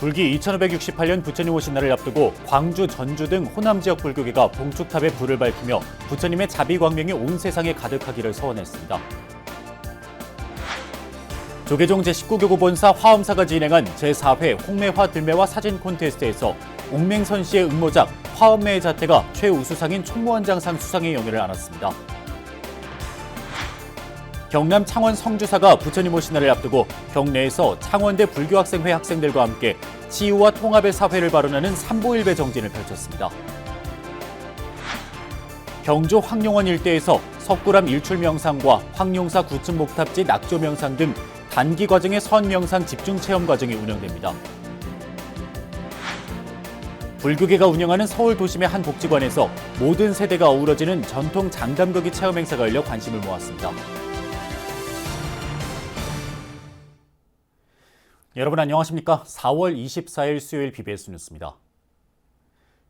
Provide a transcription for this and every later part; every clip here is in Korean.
불기 2568년 부처님 오신 날을 앞두고 광주, 전주 등 호남 지역 불교계가 봉축탑에 불을 밝히며 부처님의 자비광명이 온 세상에 가득하기를 서원했습니다. 조계종 제19교구 본사 화엄사가 진행한 제4회 홍매화 들매화 사진 콘테스트에서 옥맹선 씨의 응모작 화엄매의 자태가 최우수상인 총무원장상 수상의 영예를 안았습니다. 경남 창원 성주사가 부처님 오신 날을 앞두고 경내에서 창원대 불교학생회 학생들과 함께 치유와 통합의 사회를 발언하는 삼보일배 정진을 펼쳤습니다. 경주 황룡원 일대에서 석굴암 일출명상과 황룡사 구층목탑지 낙조명상 등 단기 과정의 선명상 집중체험 과정이 운영됩니다. 불교계가 운영하는 서울 도심의 한 복지관에서 모든 세대가 어우러지는 전통 장담거기 체험 행사가 열려 관심을 모았습니다. 여러분 안녕하십니까? 4월 24일 수요일 BBS 뉴스입니다.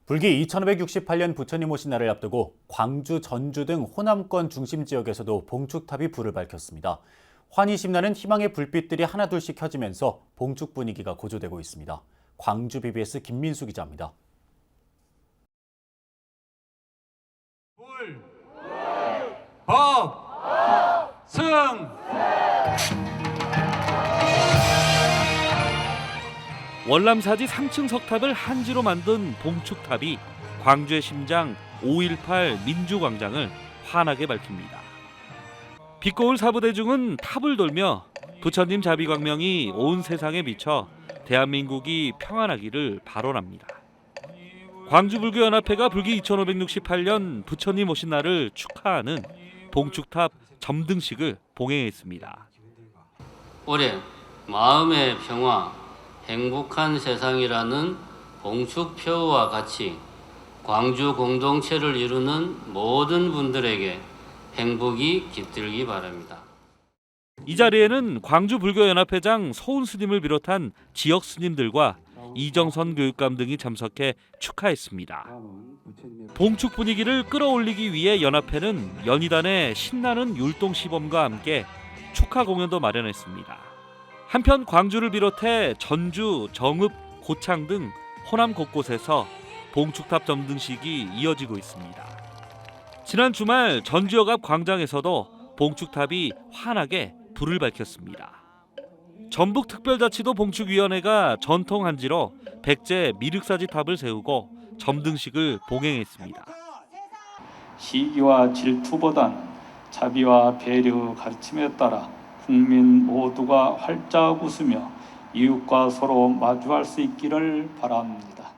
불기 2568년 부처님 오신 날을 앞두고 광주, 전주 등 호남권 중심 지역에서도 봉축탑이 불을 밝혔습니다. 환희 심나는 희망의 불빛들이 하나둘씩 켜지면서 봉축 분위기가 고조되고 있습니다. 광주 BBS 김민수 기자입니다. 불, 법, 승. 월남사지 3층 석탑을 한지로 만든 봉축탑이 광주의 심장 5.18 민주광장을 환하게 밝힙니다. 빛거울 사부대중은 탑을 돌며 부처님 자비광명이 온 세상에 비쳐 대한민국이 평안하기를 발언합니다. 광주불교연합회가 불기 2568년 부처님 오신 날을 축하하는 봉축탑 점등식을 봉행했습니다. 올해 마음의 평화, 행복한 세상이라는 봉축표와 같이 광주 공동체를 이루는 모든 분들에게 행복이 깃들기 바랍니다. 이 자리에는 광주불교연합회장 서훈 스님을 비롯한 지역 스님들과 이정선 교육감 등이 참석해 축하했습니다. 봉축 분위기를 끌어올리기 위해 연합회는 연희단의 신나는 율동시범과 함께 축하 공연도 마련했습니다. 한편 광주를 비롯해 전주, 정읍, 고창 등 호남 곳곳에서 봉축탑 점등식이 이어지고 있습니다. 지난 주말 전주역 앞 광장에서도 봉축탑이 환하게 불을 밝혔습니다. 전북특별자치도 봉축위원회가 전통 한지로 백제 미륵사지탑을 세우고 점등식을 봉행했습니다. 시기와 질투보단 자비와 배려 가르침에 따라 국민 모두가 활짝 웃으며 이웃과 서로 마주할 수 있기를 바랍니다.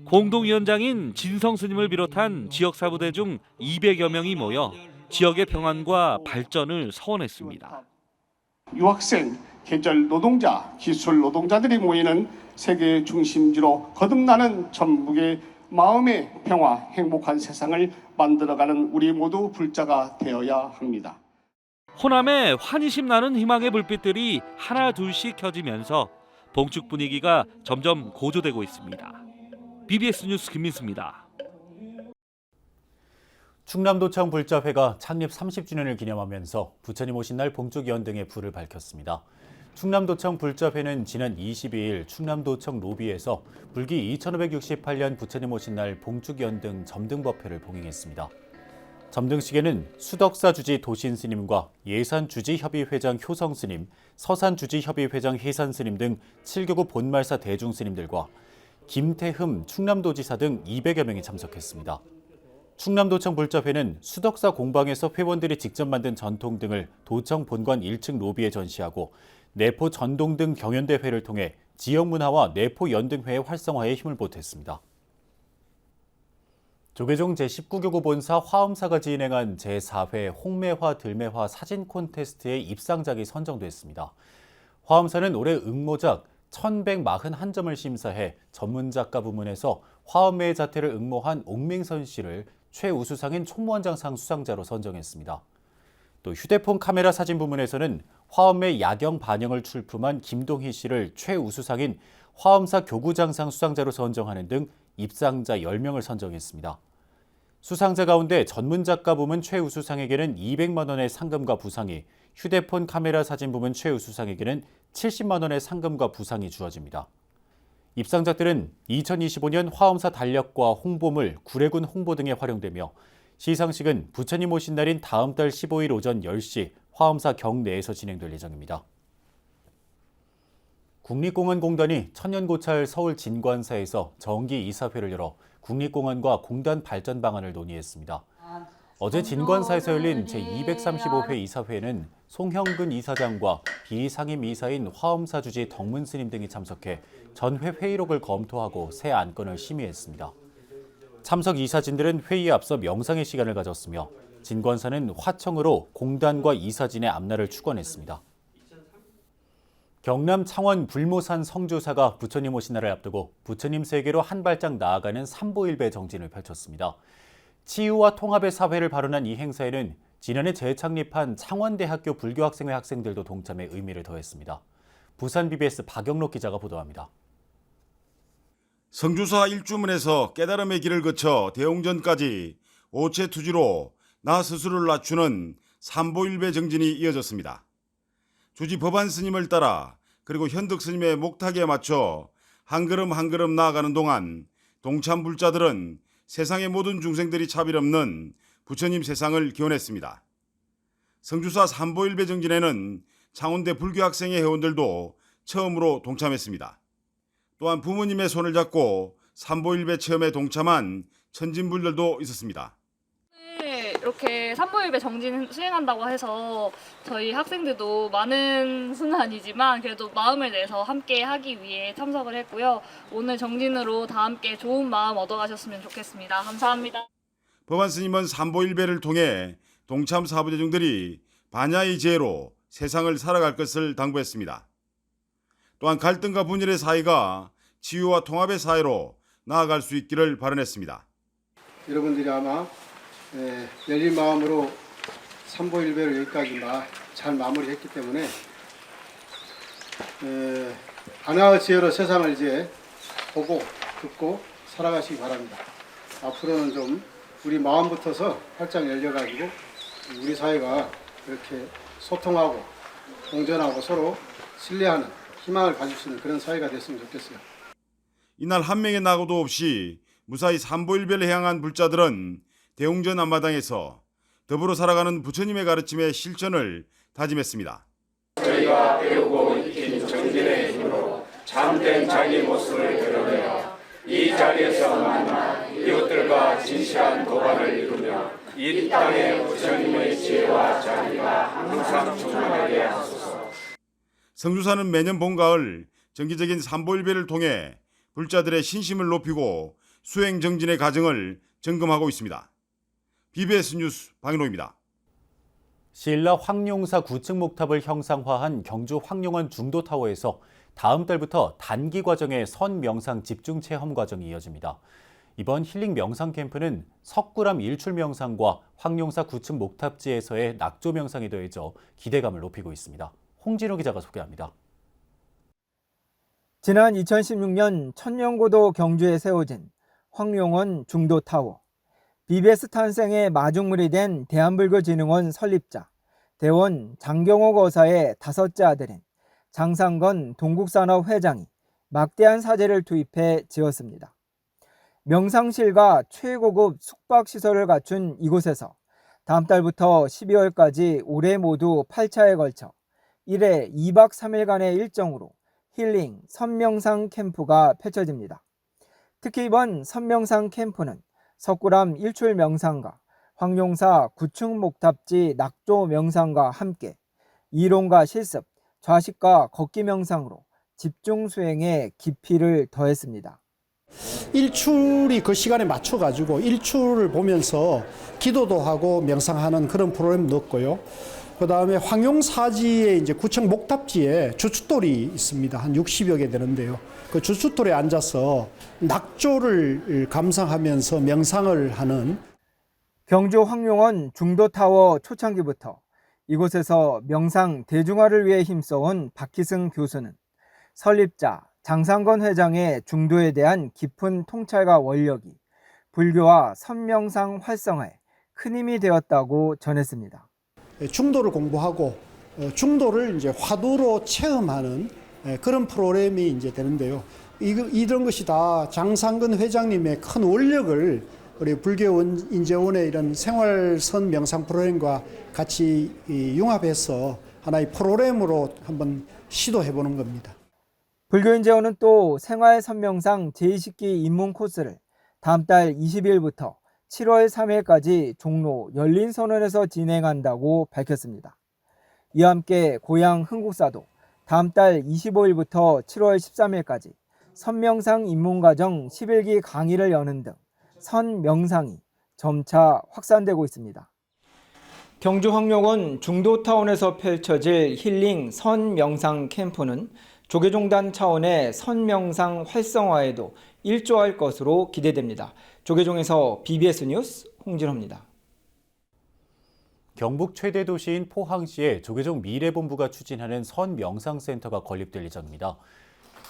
공동위원장인 진성 스님을 비롯한 지역 사부대 중 200여 명이 모여 지역의 평안과 발전을 서원했습니다. 유학생, 계절 노동자, 기술 노동자들이 모이는 세계 중심지로 거듭나는 전북의 마음의 평화, 행복한 세상을 만들어가는 우리 모두 불자가 되어야 합니다. 호남에 환희심 나는 희망의 불빛들이 하나 둘씩 켜지면서 봉축 분위기가 점점 고조되고 있습니다. BBS 뉴스 김민수입니다. 충남도청 불자회가 창립 30주년을 기념하면서 부처님 오신 날 봉축연 등의 불을 밝혔습니다. 충남도청 불자회는 지난 22일 충남도청 로비에서 불기 2568년 부처님 오신 날 봉축연 등 점등법회를 봉행했습니다. 점등식에는 수덕사주지 도신스님과 예산주지협의회장 효성스님, 서산주지협의회장 혜산스님 등 7교구 본말사 대중스님들과 김태흠 충남도지사 등 200여 명이 참석했습니다. 충남도청 불자회는 수덕사 공방에서 회원들이 직접 만든 전통 등을 도청 본관 1층 로비에 전시하고 내포 전동 등 경연대회를 통해 지역문화와 내포 연등회의 활성화에 힘을 보탰습니다. 조계종 제19교구 본사 화엄사가 진행한 제4회 홍매화 들매화 사진 콘테스트의 입상작이 선정됐습니다. 화엄사는 올해 응모작 1141점을 심사해 전문작가 부문에서 화엄매의 자태를 응모한 옥맹선 씨를 최우수상인 총무원장상 수상자로 선정했습니다. 또 휴대폰 카메라 사진 부문에서는 화엄매 야경 반영을 출품한 김동희 씨를 최우수상인 화엄사 교구장상 수상자로 선정하는 등 입상자 10명을 선정했습니다. 수상자 가운데 전문작가 부문 최우수상에게는 200만 원의 상금과 부상이, 휴대폰 카메라 사진 부문 최우수상에게는 70만 원의 상금과 부상이 주어집니다. 입상작들은 2025년 화엄사 달력과 홍보물, 구례군 홍보 등에 활용되며 시상식은 부처님 오신 날인 다음 달 15일 오전 10시 화엄사 경내에서 진행될 예정입니다. 국립공원공단이 천년고찰 서울 진관사에서 정기 이사회를 열어 국립공원과 공단 발전 방안을 논의했습니다. 어제 진관사에서 열린 제235회 이사회에는 송형근 이사장과 비상임 이사인 화엄사 주지 덕문 스님 등이 참석해 전회 회의록을 검토하고 새 안건을 심의했습니다. 참석 이사진들은 회의에 앞서 명상의 시간을 가졌으며 진관사는 화청으로 공단과 이사진의 앞날을 축원했습니다. 경남 창원 불모산 성주사가 부처님 오신 날을 앞두고 부처님 세계로 한 발짝 나아가는 삼보일배 정진을 펼쳤습니다. 치유와 통합의 사회를 발언한 이 행사에는 지난해 재창립한 창원대학교 불교학생회 학생들도 동참해 의미를 더했습니다. 부산 BBS 박영록 기자가 보도합니다. 성주사 일주문에서 깨달음의 길을 거쳐 대웅전까지 오체투지로 나 스스로를 낮추는 삼보일배 정진이 이어졌습니다. 주지 법안 스님을 따라 그리고 현득 스님의 목탁에 맞춰 한 걸음 한 걸음 나아가는 동안 동참 불자들은 세상의 모든 중생들이 차별 없는 부처님 세상을 기원했습니다. 성주사 삼보일배 정진에는 창원대 불교학생회 회원들도 처음으로 동참했습니다. 또한 부모님의 손을 잡고 삼보일배 체험에 동참한 천진불들도 있었습니다. 이렇게 삼보일배 정진 수행한다고 해서 저희 학생들도 많은 수는 아니지만 그래도 마음을 내서 함께 하기 위해 참석을 했고요. 오늘 정진으로 다 함께 좋은 마음 얻어가셨으면 좋겠습니다. 감사합니다. 법안 스님은 삼보일배를 통해 동참 사부제중들이 반야의 지혜로 세상을 살아갈 것을 당부했습니다. 또한 갈등과 분열의 사이가 치유와 통합의 사회로 나아갈 수 있기를 발언했습니다. 여러분들이 아마 열린 마음으로 삼보일배를 여기까지 잘 마무리했기 때문에 반야의 지혜로 세상을 이제 보고 듣고 살아가시기 바랍니다. 앞으로는 좀 우리 마음부터서 활짝 열려가지고 우리 사회가 이렇게 소통하고 공존하고 서로 신뢰하는 희망을 가질 수 있는 그런 사회가 됐으면 좋겠어요. 이날 한 명의 낙오도 없이 무사히 삼보일배를 향한 불자들은 대웅전 앞마당에서 더불어 살아가는 부처님의 가르침의 실천을 다짐했습니다. 저희가 배우고 익힌 정진의 힘으로 참된 자기 모습을 드러내어 이 자리에서 만나 이웃들과 진실한 도반을 이루며 이 땅에 부처님의 지혜와 자비가 항상 충만하게 하소서. 성주사는 매년 봄 가을 정기적인 삼보일배를 통해 불자들의 신심을 높이고 수행 정진의 과정을 점검하고 있습니다. BBS 뉴스 박인호입니다. 신라 황룡사 9층 목탑을 형상화한 경주 황룡원 중도타워에서 다음 달부터 단기 과정의 선 명상 집중 체험 과정이 이어집니다. 이번 힐링 명상 캠프는 석굴암 일출 명상과 황룡사 9층 목탑지에서의 낙조 명상이 더해져 기대감을 높이고 있습니다. 홍진호 기자가 소개합니다. 지난 2016년 천년고도 경주에 세워진 황룡원 중도타워. BBS 탄생의 마중물이 된 대한불교진흥원 설립자 대원 장경옥 어사의 다섯째 아들인 장상건 동국산업 회장이 막대한 사재를 투입해 지었습니다. 명상실과 최고급 숙박시설을 갖춘 이곳에서 다음 달부터 12월까지 올해 모두 8차에 걸쳐 1회 2박 3일간의 일정으로 힐링 선명상 캠프가 펼쳐집니다. 특히 이번 선명상 캠프는 석굴암 일출 명상과 황룡사 9층 목탑지 낙조 명상과 함께 이론과 실습, 좌식과 걷기 명상으로 집중 수행에 깊이를 더했습니다. 일출이 그 시간에 맞춰가지고 일출을 보면서 기도도 하고 명상하는 그런 프로그램 넣었고요. 그 다음에 황룡사지의 이제 9층 목탑지에 주춧돌이 있습니다. 한 60여 개 되는데요. 그 주춧돌에 앉아서 낙조를 감상하면서 명상을 하는 경주 황룡원 중도타워 초창기부터 이곳에서 명상 대중화를 위해 힘써온 박희승 교수는 설립자 장상건 회장의 중도에 대한 깊은 통찰과 원력이 불교와 선명상 활성화에 큰 힘이 되었다고 전했습니다. 중도를 공부하고 중도를 이제 화두로 체험하는 그런 프로그램이 이제 되는데요. 이런 것이 다 장상근 회장님의 큰 원력을 우리 불교 인재원의 이런 생활선 명상 프로그램과 같이 융합해서 하나의 프로그램으로 한번 시도해보는 겁니다. 불교인재원은 또 생활선명상 제20기 입문 코스를 다음 달 20일부터 7월 3일까지 종로 열린선언에서 진행한다고 밝혔습니다. 이와 함께 고향 흥국사도 다음 달 25일부터 7월 13일까지 선명상 입문과정 11기 강의를 여는 등 선명상이 점차 확산되고 있습니다. 경주 황룡원 중도타운에서 펼쳐질 힐링 선명상 캠프는 조계종단 차원의 선명상 활성화에도 일조할 것으로 기대됩니다. 조계종에서 BBS 뉴스 홍진호입니다. 경북 최대 도시인 포항시에 조계종 미래본부가 추진하는 선명상센터가 건립될 예정입니다.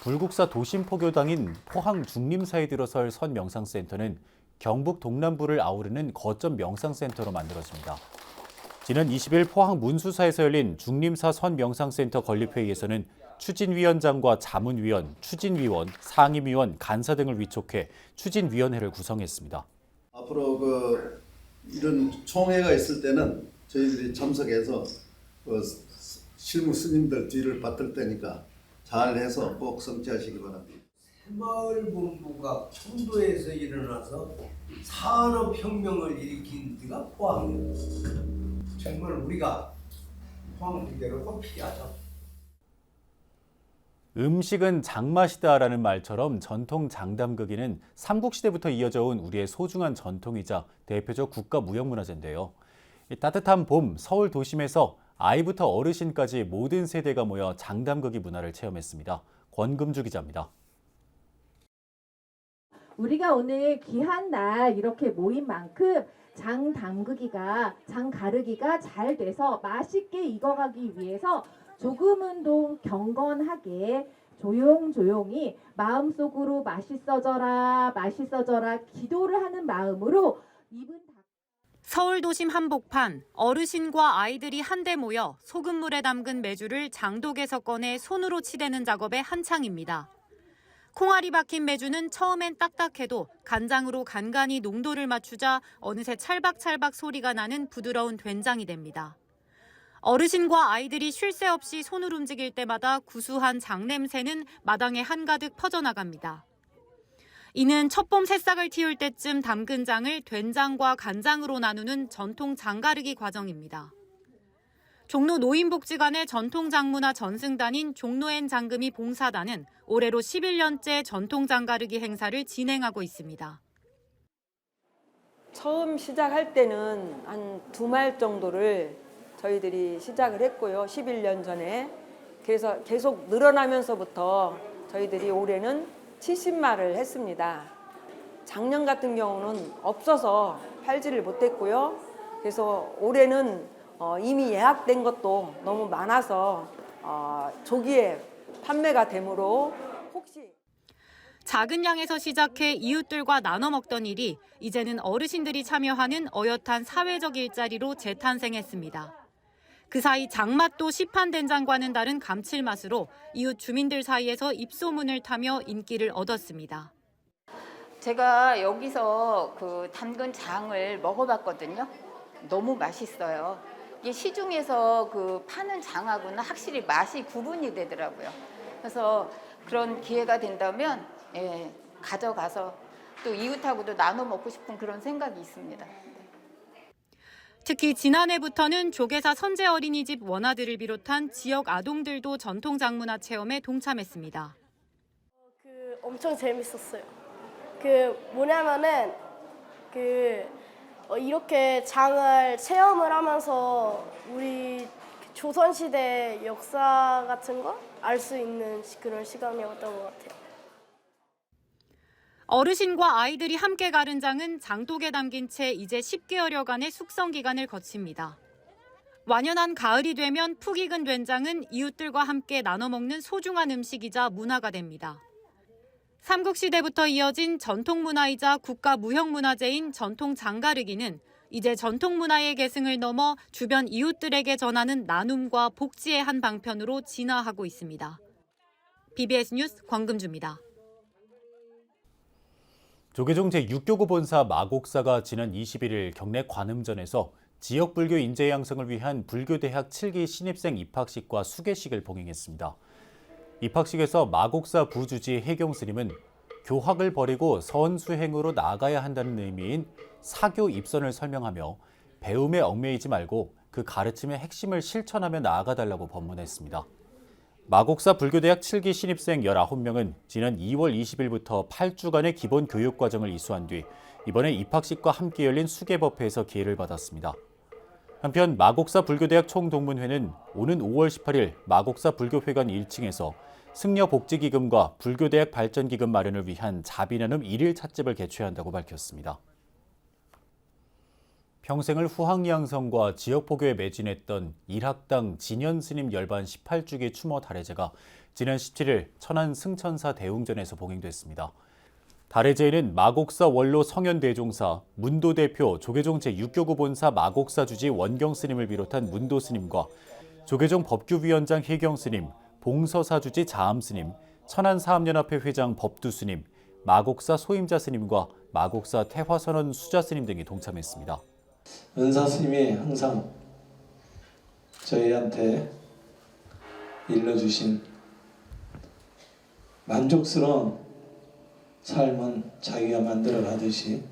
불국사 도심포교당인 포항 중림사에 들어설 선명상센터는 경북 동남부를 아우르는 거점 명상센터로 만들어집니다. 지난 20일 포항 문수사에서 열린 중림사 선명상센터 건립회의에서는 추진위원장과 자문위원, 추진위원, 상임위원, 간사 등을 위촉해 추진위원회를 구성했습니다. 앞으로 이런 총회가 있을 때는 저희들이 참석해서 실무 스님들 뒤를 받들 테니까 잘해서 꼭 성취하시기 바랍니다. 새마을본부가 청도에서 일어나서 산업혁명을 일으킨 데가 포항이에요. 정말 우리가 포항대로 꼭 필요하죠. 음식은 장맛이다라는 말처럼 전통 장담극이는 삼국시대부터 이어져 온 우리의 소중한 전통이자 대표적 국가무형문화재인데요. 따뜻한 봄 서울 도심에서 아이부터 어르신까지 모든 세대가 모여 장담극이 문화를 체험했습니다. 권금주 기자입니다. 우리가 오늘 귀한 날 이렇게 모인 만큼 장 가르기가 잘 돼서 맛있게 익어가기 위해서 조금은 더 경건하게 조용조용히 마음속으로 맛있어져라 기도를 하는 마음으로 입은 서울 도심 한복판, 어르신과 아이들이 한데 모여 소금물에 담근 메주를 장독에서 꺼내 손으로 치대는 작업에 한창입니다. 콩알이 박힌 메주는 처음엔 딱딱해도 간장으로 간간히 농도를 맞추자 어느새 찰박찰박 소리가 나는 부드러운 된장이 됩니다. 어르신과 아이들이 쉴 새 없이 손을 움직일 때마다 구수한 장냄새는 마당에 한가득 퍼져나갑니다. 이는 첫봄 새싹을 틔울 때쯤 담근 장을 된장과 간장으로 나누는 전통 장가르기 과정입니다. 종로 노인복지관의 전통 장문화 전승단인 종로엔 장금이 봉사단은 올해로 11년째 전통 장가르기 행사를 진행하고 있습니다. 처음 시작할 때는 한 2말 정도를 저희들이 시작을 했고요. 11년 전에. 그래서 계속 늘어나면서부터 저희들이 올해는 70말을 했습니다. 작년 같은 경우는 없어서 팔지를 못했고요. 그래서 올해는 이미 예약된 것도 너무 많아서 조기에 판매가 되므로 혹시 작은 양에서 시작해 이웃들과 나눠 먹던 일이 이제는 어르신들이 참여하는 어엿한 사회적 일자리로 재탄생했습니다. 그 사이 장맛도 시판 된장과는 다른 감칠맛으로 이웃 주민들 사이에서 입소문을 타며 인기를 얻었습니다. 제가 여기서 그 담근 장을 먹어봤거든요. 너무 맛있어요. 이게 시중에서 그 파는 장하고는 확실히 맛이 구분이 되더라고요. 그래서 그런 기회가 된다면 가져가서 또 이웃하고도 나눠 먹고 싶은 그런 생각이 있습니다. 특히 지난해부터는 조계사 선재 어린이집 원아들을 비롯한 지역 아동들도 전통 장문화 체험에 동참했습니다. 엄청 재밌었어요. 뭐냐면은 이렇게 장을 체험을 하면서 우리 조선시대 역사 같은 거 알 수 있는 그런 시간이었던 것 같아요. 어르신과 아이들이 함께 가른 장은 장독에 담긴 채 이제 10개월여간의 숙성 기간을 거칩니다. 완연한 가을이 되면 푹 익은 된장은 이웃들과 함께 나눠 먹는 소중한 음식이자 문화가 됩니다. 삼국시대부터 이어진 전통문화이자 국가무형문화재인 전통 장가르기는 이제 전통문화의 계승을 넘어 주변 이웃들에게 전하는 나눔과 복지의 한 방편으로 진화하고 있습니다. BBS 뉴스 권금주입니다. 조계종 제6교구 본사 마곡사가 지난 21일 경내 관음전에서 지역 불교 인재 양성을 위한 불교대학 7기 신입생 입학식과 수계식을 봉행했습니다. 입학식에서 마곡사 부주지 해경 스님은 교학을 버리고 선수행으로 나아가야 한다는 의미인 사교 입선을 설명하며 배움에 얽매이지 말고 그 가르침의 핵심을 실천하며 나아가달라고 법문했습니다. 마곡사 불교대학 7기 신입생 19명은 지난 2월 20일부터 8주간의 기본 교육과정을 이수한 뒤 이번에 입학식과 함께 열린 수계법회에서 기회를 받았습니다. 한편 마곡사 불교대학 총동문회는 오는 5월 18일 마곡사 불교회관 1층에서 승려복지기금과 불교대학 발전기금 마련을 위한 자비나눔 1일 찻집을 개최한다고 밝혔습니다. 평생을 후학양성과 지역포교에 매진했던 일학당 진현스님 열반 18주기 추모 달해제가 지난 17일 천안 승천사 대웅전에서 봉행됐습니다. 달해제에는 마곡사 원로 성현대종사, 문도대표 조계종 제6교구 본사 마곡사 주지 원경스님을 비롯한 문도스님과 조계종 법규위원장 혜경스님, 봉서사 주지 자암스님, 천안사암연합회 회장 법두스님, 마곡사 소임자 스님과 마곡사 태화선원 수자스님 등이 동참했습니다. 은사 스님이 항상 저희한테 일러주신 만족스러운 삶은 자기가 만들어 가듯이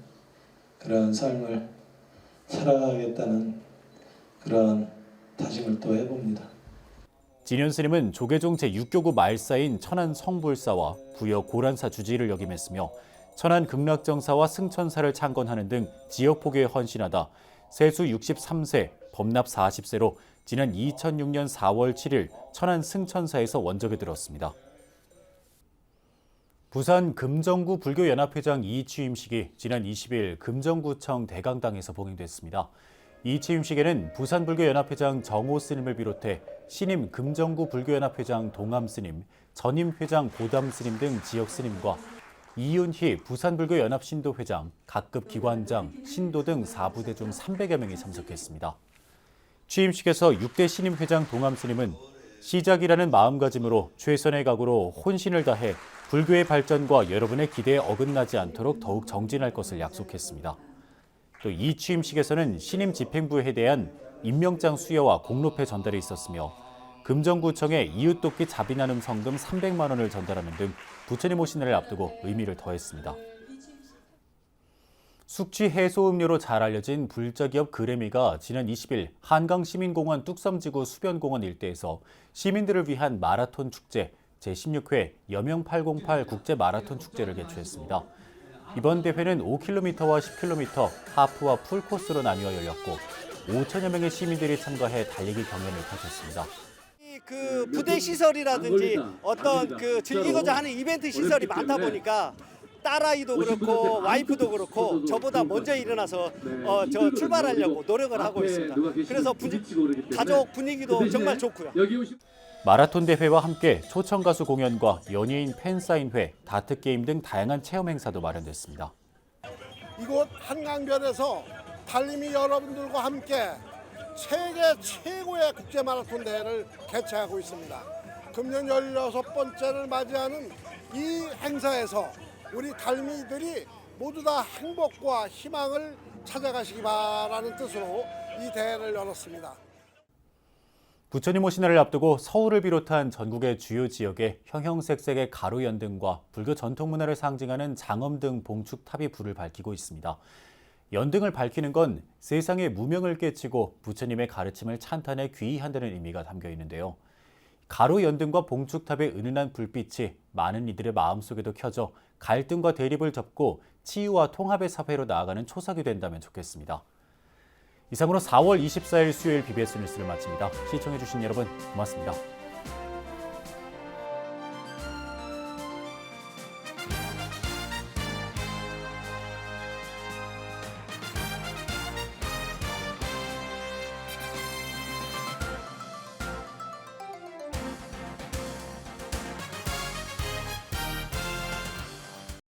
그런 삶을 살아가겠다는 그런 다짐을 또 해봅니다. 진현 스님은 조계종 제6교구 말사인 천안 성불사와 부여 고란사 주지를 역임했으며 천안 극락정사와 승천사를 창건하는 등 지역포교에 헌신하다 세수 63세, 법납 40세로 지난 2006년 4월 7일 천안 승천사에서 원적에 들었습니다. 부산 금정구 불교연합회장 이취임식이 지난 20일 금정구청 대강당에서 봉행됐습니다. 이 취임식에는 부산불교연합회장 정호 스님을 비롯해 신임 금정구 불교연합회장 동암 스님, 전임 회장 고담 스님 등 지역 스님과 이윤희 부산불교연합신도회장, 각급 기관장, 신도 등 4부대 중 300여 명이 참석했습니다. 취임식에서 6대 신임 회장 동암 스님은 시작이라는 마음가짐으로 최선의 각오로 혼신을 다해 불교의 발전과 여러분의 기대에 어긋나지 않도록 더욱 정진할 것을 약속했습니다. 또 이 취임식에서는 신임 집행부에 대한 임명장 수여와 공로패 전달이 있었으며 금정구청에 이웃돕기 자비나눔 성금 300만 원을 전달하는 등 부처님 오신 날을 앞두고 의미를 더했습니다. 숙취 해소 음료로 잘 알려진 불자기업 그래미가 지난 20일 한강시민공원 뚝섬지구 수변공원 일대에서 시민들을 위한 마라톤 축제 제16회 여명 808 국제 마라톤 축제를 개최했습니다. 이번 대회는 5km와 10km 하프와 풀코스로 나뉘어 열렸고 5천여 명의 시민들이 참가해 달리기 경연을 펼쳤습니다. 그 부대 시설이라든지 어떤 그 즐기고자 하는 이벤트 시설이 많다 보니까 딸아이도 그렇고 와이프도 그렇고 저보다 먼저 일어나서 저 출발하려고 노력을 하고 있습니다. 그래서 가족 분위기도 정말 좋고요. 마라톤 대회와 함께 초청 가수 공연과 연예인 팬사인회, 다트게임 등 다양한 체험 행사도 마련됐습니다. 이곳 한강변에서 달림이 여러분들과 함께 세계 최고의 국제 마라톤 대회를 개최하고 있습니다. 금년 16번째를 맞이하는 이 행사에서 우리 달미들이 모두 다 행복과 희망을 찾아가시기 바라는 뜻으로 이 대회를 열었습니다. 부처님 오신 날을 앞두고 서울을 비롯한 전국의 주요 지역에 형형색색의 가로 연등과 불교 전통 문화를 상징하는 장엄 등 봉축탑이 불을 밝히고 있습니다. 연등을 밝히는 건 세상에 무명을 깨치고 부처님의 가르침을 찬탄해 귀의한다는 의미가 담겨 있는데요. 가로 연등과 봉축탑의 은은한 불빛이 많은 이들의 마음속에도 켜져 갈등과 대립을 접고 치유와 통합의 사회로 나아가는 초석이 된다면 좋겠습니다. 이상으로 4월 24일 수요일 BBS 뉴스를 마칩니다. 시청해주신 여러분 고맙습니다.